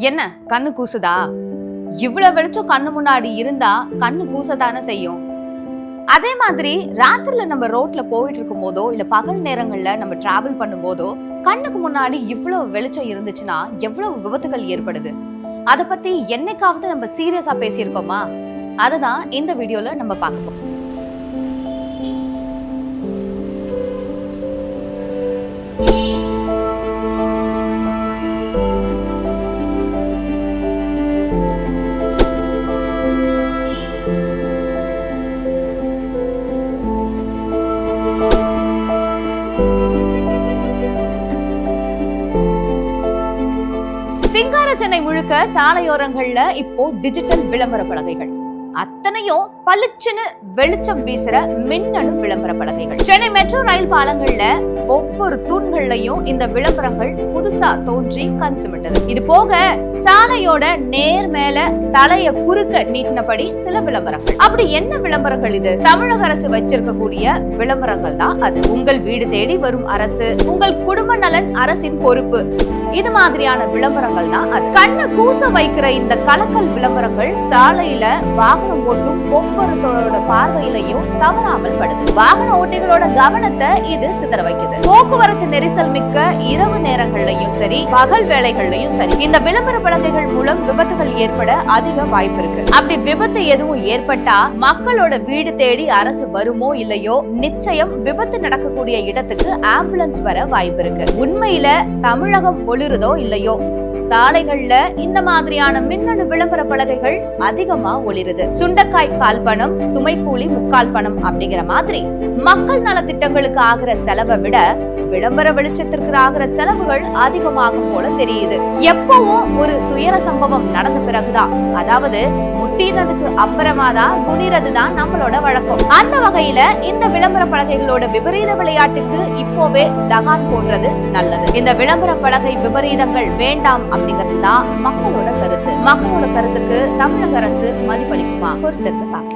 என்ன கண்ணு கூசுதா? இவ்வளவு வெளிச்சம் கண்ணு முன்னாடி இருந்தா கண்ணு கூசதானே செய்யும். அதே மாதிரி ராத்திரில நம்ம ரோட்ல போயிட்டு இருக்கும் போதோ இல்ல பகல் நேரங்கள்ல நம்ம டிராவல் பண்ணும் போதோ கண்ணுக்கு முன்னாடி இவ்வளவு வெளிச்சம் இருந்துச்சுன்னா எவ்வளவு விபத்துகள் ஏற்படுது. அத பத்தி என்னைக்காவது நம்ம சீரியஸா பேசியிருக்கோமா? அததான் இந்த வீடியோல நம்ம பார்ப்போம். சிங்கார சென்னை முழுக்க சாலையோரங்கள்ல இப்போ டிஜிட்டல் விளம்பர பலகைகள், அத்தனையும் பளிச்சுன்னு வெளிச்சம் வீசுற மின்னணு விளம்பர பலகைகள். சென்னை மெட்ரோ ரயில் பாலங்கள்ல ஒவ்வொரு தூண்கள்லயும் இந்த விளம்பரங்கள் புதுசா தோன்றி கண் சிமிட்டது. இது போக சாலையோட நேர் மேல தலைய குறுக்க நீட்டினபடி சில விளம்பரங்கள். அப்படி என்ன விளம்பரங்கள் இது? தமிழக அரசு வச்சிருக்கக்கூடிய விளம்பரங்கள் தான் அது. உங்கள் வீடு தேடி வரும் அரசு, உங்கள் குடும்ப நலன் அரசின் பொறுப்பு, இது மாதிரியான விளம்பரங்கள் தான் அது. கண்ணை கூச வைக்கிற இந்த கலக்கல் விளம்பரங்கள் சாலையில வாகனம் ஓட்டும் ஒவ்வொருத்தரோட பார்வையிலையும் தவறாமல் படுது. வாகன ஓட்டிகளோட கவனத்தை இது சிதற வைக்குது. போக்குவரத்து நெரிசல் மிக்க இரவு நேரங்கள்லயும் சரி, பகல் வேளைகள்லயும் சரி, இந்த விளம்பர பலகைகள் மூலம் விபத்துகள் ஏற்பட அதிக வாய்ப்பு இருக்கு. அப்படி விபத்து எதுவும் ஏற்பட்டா மக்களோட வீடு தேடி அரசு வருமோ இல்லையோ, நிச்சயம் விபத்து நடக்கக்கூடிய இடத்துக்கு ஆம்புலன்ஸ் வர வாய்ப்பு இருக்கு. உண்மையில தமிழகம் ஒளிருதோ இல்லையோ, சாலைகள்ல இந்த மாதிரியான மின்னணு விளம்பர பலகைகள் அதிகமா ஒளிருது. சுண்டக்காய் கால் பணம், சுமை கூலி முக்கால் பணம் அப்படிங்கிற மாதிரி மக்கள் நல திட்டங்களுக்கு ஆகிற செலவை விட விளம்பர வெளிச்சத்திற்கு ஆகிற செலவுகள் அதிகமாகும் போல தெரியுது. எப்பவும் ஒரு துயர சம்பவம் நடந்த பிறகுதான், அதாவது முட்டினதுக்கு அப்புறமாதான் குனிறதுதான் நம்மளோட வழக்கம். அந்த வகையில இந்த விளம்பர பலகைகளோட விபரீத விளையாட்டுக்கு இப்போவே லகான் போடுறது நல்லது. இந்த விளம்பர பலகை விபரீதங்கள் வேண்டாம் அப்படிங்கிறது தான் மக்களோட கருத்து. மக்களோட கருத்துக்கு தமிழக அரசு மதிப்பளிக்குமா? பொறுத்திருந்து பார்க்கலாம்.